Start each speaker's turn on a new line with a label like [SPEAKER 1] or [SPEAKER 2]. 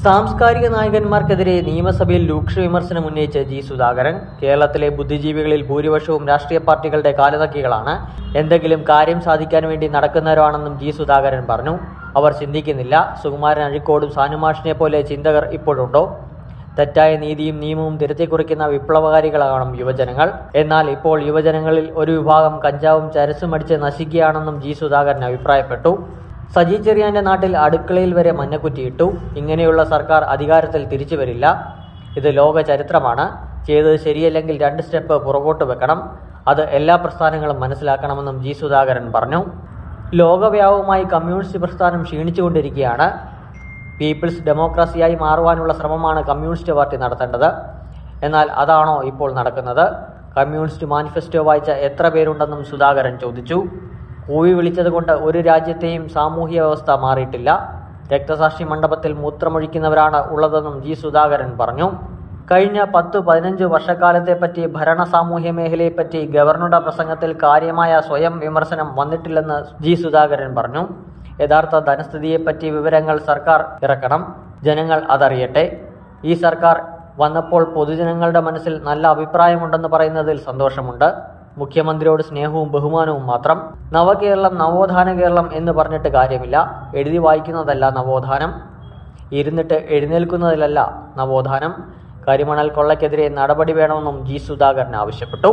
[SPEAKER 1] സാംസ്കാരിക നായകന്മാർക്കെതിരെ നിയമസഭയിൽ രൂക്ഷ വിമർശനം ഉന്നയിച്ച് ജി സുധാകരൻ. കേരളത്തിലെ ബുദ്ധിജീവികളിൽ ഭൂരിപക്ഷവും രാഷ്ട്രീയ പാർട്ടികളുടെ കാലുനക്കികളാണ്. എന്തെങ്കിലും കാര്യം സാധിക്കാൻ വേണ്ടി നടക്കുന്നവരാണെന്നും ജി സുധാകരൻ പറഞ്ഞു. അവർ ചിന്തിക്കുന്നില്ല. സുകുമാരൻ അഴീക്കോടും സാനുമാഷിനെ പോലെ ചിന്തകർ ഇപ്പോഴുണ്ടോ? തെറ്റായ നീതിയും നിയമവും തിരുത്തിക്കുറിക്കുന്ന വിപ്ലവകാരികളാകണം യുവജനങ്ങൾ. എന്നാൽ ഇപ്പോൾ യുവജനങ്ങളിൽ ഒരു വിഭാഗം കഞ്ചാവും ചരസുമടിച്ച് നശിക്കുകയാണെന്നും ജി സുധാകരൻ അഭിപ്രായപ്പെട്ടു. സജി ചെറിയാന്റെ നാട്ടിൽ അടുക്കളയിൽ വരെ മഞ്ഞക്കുറ്റിയിട്ടു. ഇങ്ങനെയുള്ള സർക്കാർ അധികാരത്തിൽ തിരിച്ചു വരില്ല. ഇത് ലോക ചരിത്രമാണ്. ചെയ്തത് ശരിയല്ലെങ്കിൽ 2 സ്റ്റെപ്പ് പുറകോട്ട് വെക്കണം. അത് എല്ലാ പ്രസ്ഥാനങ്ങളും മനസ്സിലാക്കണമെന്നും ജി സുധാകരൻ പറഞ്ഞു. ലോകവ്യാപകമായി കമ്മ്യൂണിസ്റ്റ് പ്രസ്ഥാനം ക്ഷീണിച്ചുകൊണ്ടിരിക്കുകയാണ്. പീപ്പിൾസ് ഡെമോക്രസിയായി മാറുവാനുള്ള ശ്രമമാണ് കമ്മ്യൂണിസ്റ്റ് പാർട്ടി നടത്തേണ്ടത്. എന്നാൽ അതാണോ ഇപ്പോൾ നടക്കുന്നത്? കമ്മ്യൂണിസ്റ്റ് മാനിഫെസ്റ്റോ വായിച്ച എത്ര പേരുണ്ടെന്നും സുധാകരൻ ചോദിച്ചു. കൂവി വിളിച്ചതുകൊണ്ട് ഒരു രാജ്യത്തെയും സാമൂഹ്യ വ്യവസ്ഥ മാറിയിട്ടില്ല. രക്തസാക്ഷി മണ്ഡപത്തിൽ മൂത്രമൊഴിക്കുന്നവരാണ് ഉള്ളതെന്നും ജി സുധാകരൻ പറഞ്ഞു. കഴിഞ്ഞ 10-15 വർഷക്കാലത്തെപ്പറ്റി ഭരണ സാമൂഹ്യ മേഖലയെപ്പറ്റി ഗവർണറുടെ പ്രസംഗത്തിൽ കാര്യമായ സ്വയം വിമർശനം വന്നിട്ടില്ലെന്ന് ജി സുധാകരൻ പറഞ്ഞു. യഥാർത്ഥ ധനസ്ഥിതിയെപ്പറ്റി വിവരങ്ങൾ സർക്കാർ ഇറക്കണം. ജനങ്ങൾ അതറിയട്ടെ. ഈ സർക്കാർ വന്നപ്പോൾ പൊതുജനങ്ങളുടെ മനസ്സിൽ നല്ല അഭിപ്രായമുണ്ടെന്ന് പറയുന്നതിൽ സന്തോഷമുണ്ട്. മുഖ്യമന്ത്രിയോട് സ്നേഹവും ബഹുമാനവും മാത്രം. നവകേരളം, നവോത്ഥാന കേരളം എന്ന് പറഞ്ഞിട്ട് കാര്യമില്ല. എഴുതി വായിക്കുന്നതല്ല നവോത്ഥാനം. ഇരുന്നിട്ട് എഴുന്നേൽക്കുന്നതിലല്ല നവോത്ഥാനം. കരിമണൽ കൊള്ളയ്ക്കെതിരെ നടപടി വേണമെന്നും ജി സുധാകരൻ ആവശ്യപ്പെട്ടു.